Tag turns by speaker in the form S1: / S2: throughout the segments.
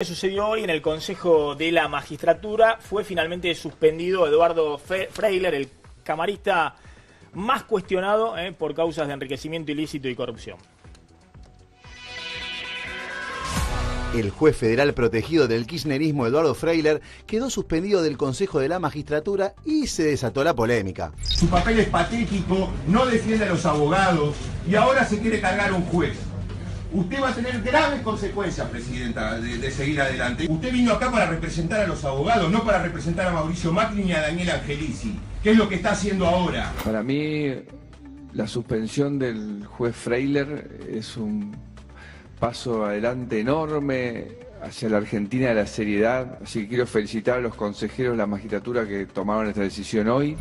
S1: Lo que sucedió hoy en el Consejo de la Magistratura fue finalmente suspendido Eduardo Freyler, el camarista más cuestionado por causas de enriquecimiento ilícito y corrupción.
S2: El juez federal protegido del kirchnerismo, Eduardo Freyler, quedó suspendido del Consejo de la Magistratura y se desató la polémica.
S3: Su papel es patético, no defiende a los abogados y ahora se quiere cargar a un juez. Usted va a tener graves consecuencias, Presidenta, de seguir adelante. Usted vino acá para representar a los abogados, no para representar a Mauricio Macri ni a Daniel Angelici. ¿Qué es lo que está haciendo ahora?
S4: Para mí, la suspensión del juez Freyler es un paso adelante enorme hacia la Argentina de la seriedad. Así que quiero felicitar a los consejeros de la magistratura que tomaron esta decisión hoy.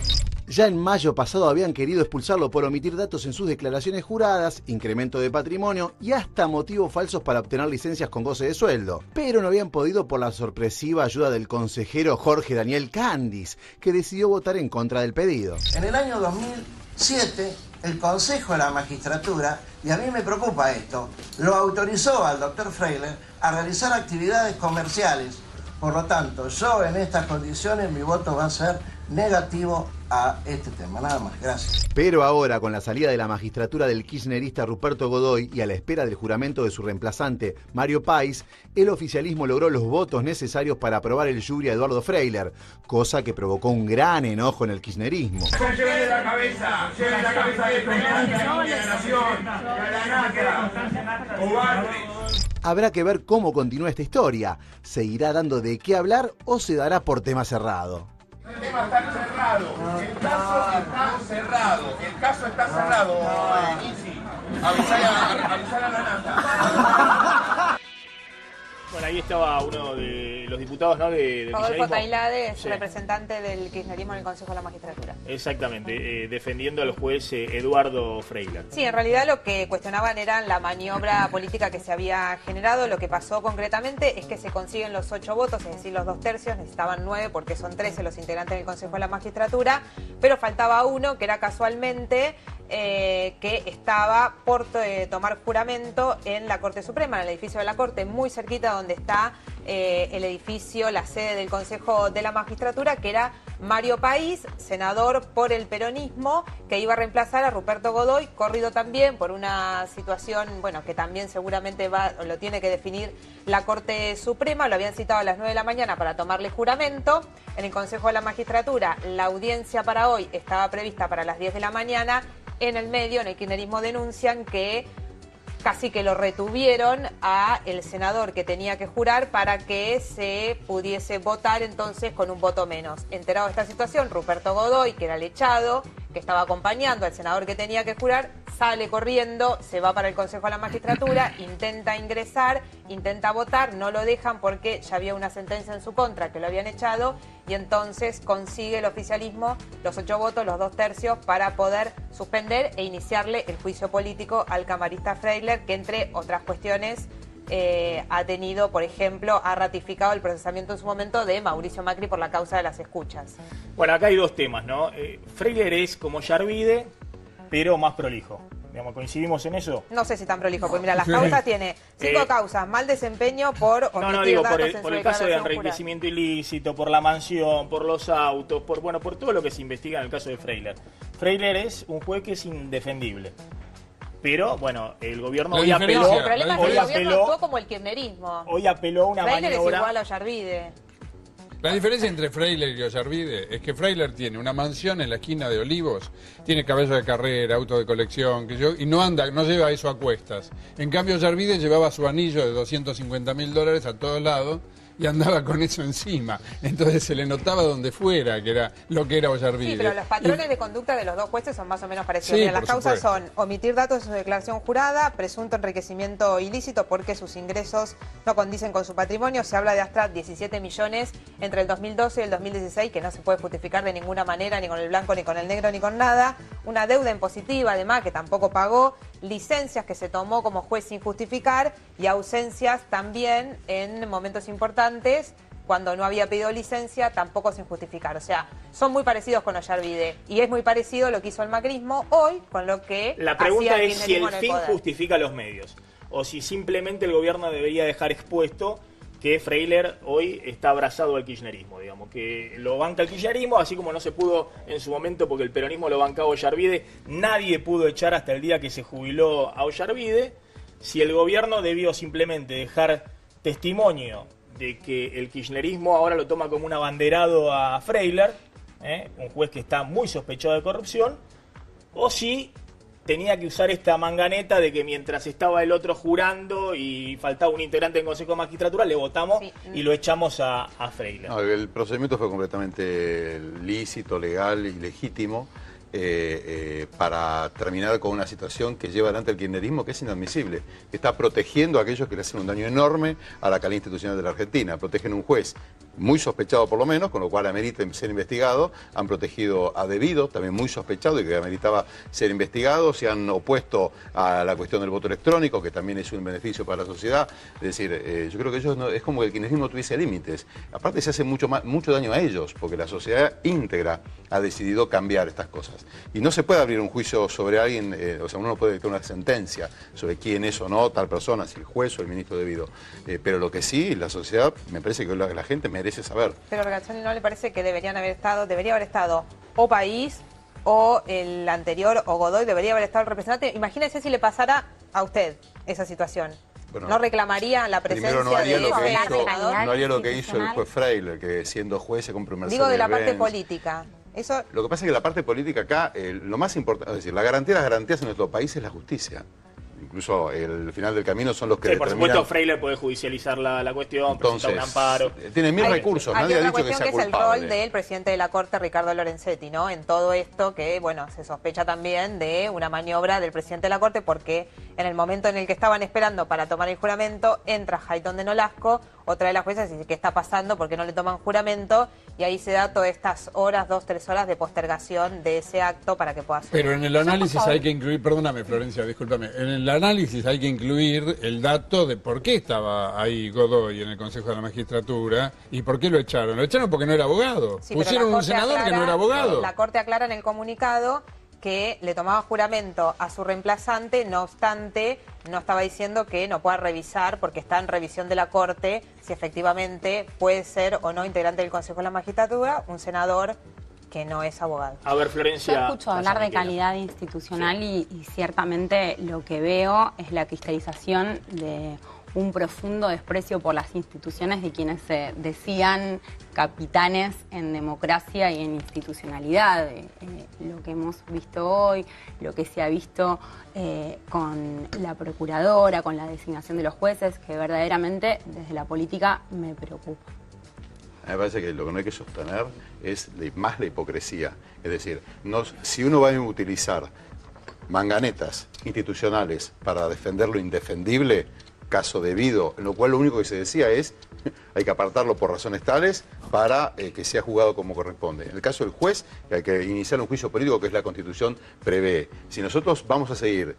S2: Ya en mayo pasado habían querido expulsarlo por omitir datos en sus declaraciones juradas, incremento de patrimonio y hasta motivos falsos para obtener licencias con goce de sueldo. Pero no habían podido por la sorpresiva ayuda del consejero Jorge Daniel Candis, que decidió votar en contra del pedido.
S5: En el año 2007, el Consejo de la Magistratura, y a mí me preocupa esto, lo autorizó al doctor Freyler a realizar actividades comerciales. Por lo tanto, yo en estas condiciones mi voto va a ser negativo a este tema. Nada más, gracias.
S2: Pero ahora, con la salida de la magistratura del kirchnerista Ruperto Godoy y a la espera del juramento de su reemplazante, Mario País, el oficialismo logró los votos necesarios para aprobar el jury a Eduardo Freyler, cosa que provocó un gran enojo en el kirchnerismo.
S3: ¡Lleven la cabeza! ¡Lleven la cabeza de la nación! ¡Cobardes!
S2: Habrá que ver cómo continúa esta historia. ¿Se irá dando de qué hablar o se dará por tema cerrado?
S3: El tema está cerrado. El caso está cerrado. El caso está cerrado. Easy. Avisar a la nata.
S1: Bueno, ahí estaba uno de los diputados, ¿no? Del
S6: Rodolfo Tailade,
S1: sí,
S6: representante del kirchnerismo en el Consejo de la Magistratura.
S1: Exactamente, defendiendo al juez Eduardo Freyler.
S6: Sí, en realidad lo que cuestionaban era la maniobra política que se había generado. Lo que pasó concretamente es que se consiguen los 8 votos, es decir, los 2/3, necesitaban 9 porque son 13 los integrantes del Consejo de la Magistratura, pero faltaba uno que era casualmente que estaba por tomar juramento en la Corte Suprema, en el edificio de la Corte, muy cerquita donde está el edificio, la sede del Consejo de la Magistratura, que era Mario País, senador por el peronismo, que iba a reemplazar a Ruperto Godoy, corrido también por una situación, bueno, que también seguramente lo tiene que definir la Corte Suprema. Lo habían citado a las 9 de la mañana para tomarle juramento. En el Consejo de la Magistratura, la audiencia para hoy estaba prevista para las 10 de la mañana. En el medio, en el kirchnerismo denuncian que casi que lo retuvieron a el senador que tenía que jurar para que se pudiese votar entonces con un voto menos. Enterado de esta situación, Ruperto Godoy, que era el echado, que estaba acompañando al senador que tenía que jurar, sale corriendo, se va para el Consejo de la Magistratura, intenta ingresar, intenta votar, no lo dejan porque ya había una sentencia en su contra que lo habían echado, y entonces consigue el oficialismo los 8 votos, los 2/3, para poder suspender e iniciarle el juicio político al camarista Freyler, que entre otras cuestiones ha tenido, por ejemplo, ha ratificado el procesamiento en su momento de Mauricio Macri por la causa de las escuchas.
S1: Bueno, acá hay dos temas, ¿no? Freyler es como Yarvide, pero más prolijo. Digamos, ¿coincidimos en eso?
S6: No sé si tan prolijo, porque mira, las causas tiene 5 causas: mal desempeño por omitir
S1: No, digo,
S6: datos
S1: por el caso de enriquecimiento ilícito, por la mansión, por los autos, por todo lo que se investiga en el caso de Freyler. Freyler es un juez que es indefendible. Pero, bueno, el gobierno hoy apeló...
S6: El problema es que el gobierno actuó como el kirchnerismo.
S1: Hoy apeló a una
S6: Freyler
S1: maniobra...
S6: es igual a Ollarvide.
S7: La diferencia entre Freyler y Ollarvide es que Freyler tiene una mansión en la esquina de Olivos, tiene caballo de carrera, auto de colección, y no lleva eso a cuestas. En cambio, Ollarvide llevaba su anillo de $250.000 a todos lados y andaba con eso encima. Entonces se le notaba donde fuera que era lo que era Ollarvide.
S6: Sí, pero los patrones de conducta de los dos jueces son más o menos parecidos.
S7: Sí,
S6: Mira, las causas son omitir datos de su declaración jurada, presunto enriquecimiento ilícito porque sus ingresos no condicen con su patrimonio. Se habla de hasta 17 millones entre el 2012 y el 2016, que no se puede justificar de ninguna manera, ni con el blanco, ni con el negro, ni con nada. Una deuda impositiva, además, que tampoco pagó. Licencias que se tomó como juez sin justificar y ausencias también en momentos importantes cuando no había pedido licencia, tampoco sin justificar. O sea, son muy parecidos con Ollarvide y es muy parecido lo que hizo el macrismo hoy con lo que
S1: la pregunta
S6: hacía
S1: es si el fin
S6: poder.
S1: justifica los medios o si simplemente el gobierno debería dejar expuesto que Freiler hoy está abrazado al kirchnerismo, digamos, que lo banca el kirchnerismo, así como no se pudo en su momento porque el peronismo lo bancaba a Ollarvide, nadie pudo echar hasta el día que se jubiló a Ollarvide. Si el gobierno debió simplemente dejar testimonio de que el kirchnerismo ahora lo toma como un abanderado a Freiler, un juez que está muy sospechado de corrupción, o si tenía que usar esta manganeta de que mientras estaba el otro jurando y faltaba un integrante del Consejo de Magistratura, le votamos y lo echamos a Freiler.
S8: No, el procedimiento fue completamente lícito, legal y legítimo para terminar con una situación que lleva adelante el kirchnerismo, que es inadmisible, que está protegiendo a aquellos que le hacen un daño enorme a la calidad institucional de la Argentina. Protegen a un juez muy sospechado por lo menos, con lo cual amerita ser investigado. Han protegido a Devido, también muy sospechado y que ameritaba ser investigado. Se han opuesto a la cuestión del voto electrónico, que también es un beneficio para la sociedad. Es decir, yo creo que ellos es como que el kirchnerismo no tuviese límites. Aparte se hace mucho daño a ellos, porque la sociedad íntegra ha decidido cambiar estas cosas. Y no se puede abrir un juicio sobre alguien, o sea, uno no puede dictar una sentencia sobre quién es o no tal persona, si el juez o el ministro Devido. Pero lo que sí, la sociedad, me parece que la gente merece saber.
S6: Pero Regazzoni, ¿no le parece que debería haber estado o País o el anterior o Godoy, debería haber estado el representante? Imagínese si le pasara a usted esa situación. Bueno, ¿no reclamaría la presencia
S8: no haría
S6: de ese senador?
S8: No haría lo que hizo el juez Freiler, que siendo juez se compra un Mercedes
S6: Digo de la parte
S8: Benz.
S6: política. Eso...
S8: Lo que pasa es que la parte política acá, lo más importante, es decir, las garantías en nuestro país es la justicia. Incluso el final del camino son los que
S1: por supuesto, Freiler puede judicializar la cuestión,
S8: entonces,
S1: presentar un amparo.
S8: Tiene 1000 recursos, nadie ha dicho que sea culpable.
S6: Que es el rol del presidente de la Corte, Ricardo Lorenzetti, ¿no? En todo esto que, bueno, se sospecha también de una maniobra del presidente de la Corte, porque en el momento en el que estaban esperando para tomar el juramento, entra Jaytón de Nolasco, otra de las juezas, y dice, ¿qué está pasando? ¿Por qué no le toman juramento? Y ahí se da todas estas horas, 2-3 horas de postergación de ese acto para que pueda ser.
S7: Pero en el análisis hay que incluir, perdóname Florencia, discúlpame, en el análisis hay que incluir el dato de por qué estaba ahí Godoy en el Consejo de la Magistratura y por qué lo echaron. Lo echaron porque no era abogado.
S6: Sí,
S7: pusieron un senador que no era abogado.
S6: La Corte aclara en el comunicado que le tomaba juramento a su reemplazante, no obstante, no estaba diciendo que no pueda revisar, porque está en revisión de la Corte, si efectivamente puede ser o no integrante del Consejo de la Magistratura un senador que no es abogado.
S1: A ver, Florencia...
S9: Yo escucho hablar de calidad institucional y ciertamente lo que veo es la cristalización de un profundo desprecio por las instituciones de quienes se decían capitanes en democracia y en institucionalidad. Lo que hemos visto hoy, lo que se ha visto con la procuradora, con la designación de los jueces, que verdaderamente desde la política me preocupa.
S8: A mí me parece que lo que no hay que sostener es más la hipocresía. Es decir, si uno va a utilizar manganetas institucionales para defender lo indefendible, caso Devido, en lo cual lo único que se decía es hay que apartarlo por razones tales para que sea juzgado como corresponde. En el caso del juez, hay que iniciar un juicio político que es la Constitución prevé. Si nosotros vamos a seguir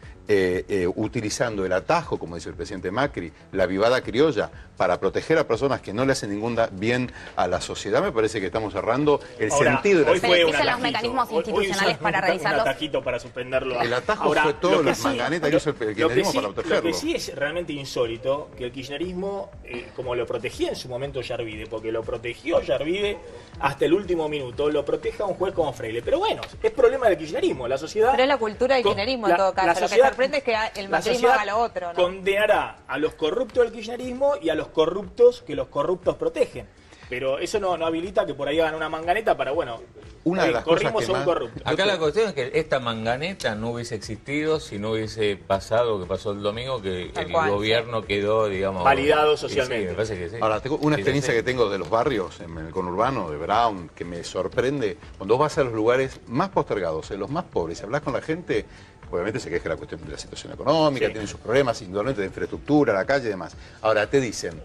S8: utilizando el atajo, como dice el presidente Macri, la vivada criolla, para proteger a personas que no le hacen ningún bien a la sociedad, me parece que estamos cerrando el sentido de la
S9: sociedad. Se los mecanismos institucionales para revisarlos.
S1: Un atajito para suspenderlo.
S8: El atajo fue todo las manganetas que hizo el kirchnerismo para protegerlo.
S1: Lo que sí es realmente insólito, que el kirchnerismo, como lo protegía en su momento Ollarvide, porque lo protegió Ollarvide hasta el último minuto, lo proteja un juez como Freire. Pero bueno, es problema del kirchnerismo, la sociedad...
S6: Pero es la cultura del kirchnerismo en todo caso. Lo que sorprende es que el macrismo haga lo otro, ¿no?
S1: Condenará a los corruptos del kirchnerismo y a los corruptos que los corruptos protegen. Pero eso no habilita que por ahí hagan una manganeta para, bueno,
S8: una de las
S1: corrimos
S8: cosas que
S1: a un
S8: más...
S1: corrupto.
S10: Acá la cuestión es que esta manganeta no hubiese existido si no hubiese pasado lo que pasó el domingo, que el gobierno quedó, digamos...
S1: validado socialmente.
S8: Sí, me parece que sí. Ahora, tengo una experiencia que tengo de los barrios, en el conurbano, de Brown, que me sorprende. Cuando vas a los lugares más postergados, en los más pobres, hablas con la gente... Obviamente se queja la cuestión de la situación económica, tienen sus problemas, indudablemente de infraestructura, la calle y demás. Ahora, te dicen...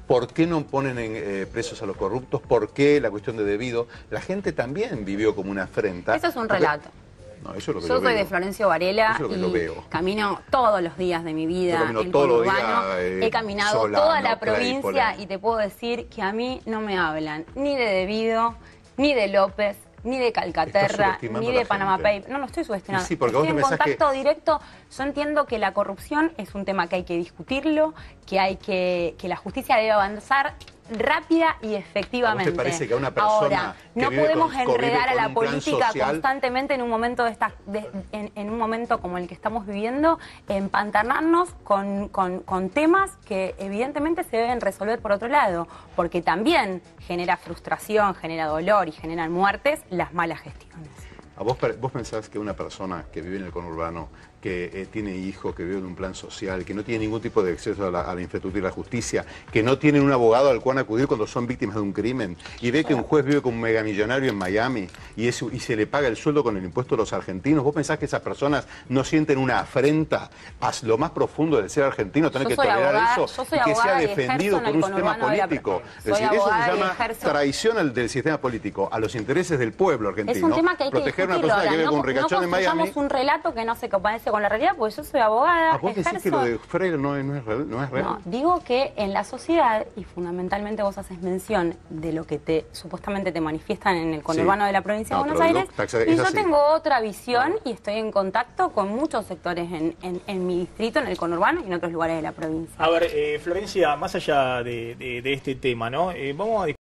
S8: ¿Por qué no ponen presos a los corruptos? ¿Por qué la cuestión de Devido? La gente también vivió como una afrenta.
S9: Eso es un relato.
S8: No, eso es lo que
S9: yo soy de Florencio Varela
S8: y
S9: camino todos los días de mi vida en conurbano. He caminado toda la provincia y te puedo decir que a mí no me hablan ni de Devido, ni de López, ni de Calcaterra, ni de Panama Papers. No lo estoy subestimando.
S8: Sí, porque
S9: estoy en contacto directo. Yo entiendo que la corrupción es un tema que hay que discutirlo, que la justicia debe avanzar rápida y efectivamente.
S8: ¿A vos te parece que a una persona
S9: ahora
S8: que
S9: no
S8: vive
S9: podemos
S8: convive
S9: enredar a
S8: con
S9: la
S8: un plan
S9: política
S8: social
S9: constantemente en un momento en un momento como el que estamos viviendo, empantanarnos con temas que evidentemente se deben resolver por otro lado, porque también genera frustración, genera dolor y generan muertes las malas gestiones.
S8: ¿Vos pensás que una persona que vive en el conurbano, que tiene hijos, que vive en un plan social, que no tiene ningún tipo de acceso a la infraestructura y la justicia, que no tiene un abogado al cual acudir cuando son víctimas de un crimen, y ve que un juez vive como un megamillonario en Miami y se le paga el sueldo con el impuesto de los argentinos? ¿Vos pensás que esas personas no sienten una afrenta a lo más profundo del ser argentino, tener que tolerar eso y que sea defendido por un sistema político? Es decir, eso se llama traición del sistema político a los intereses del pueblo argentino.
S9: Es un tema que hay que
S8: proteger a una persona que vive con un ricachón en Miami.
S9: No un relato que no se compadece con la realidad, porque yo soy abogada.
S8: ¿Vos decís que lo de Freire no es real?
S9: No, digo que en la sociedad, y fundamentalmente vos haces mención de lo que supuestamente te manifiestan en el conurbano de la provincia de Buenos Aires, y yo tengo otra visión y estoy en contacto con muchos sectores en mi distrito, en el conurbano y en otros lugares de la provincia.
S1: A ver, Florencia, más allá de este tema, ¿no? Vamos a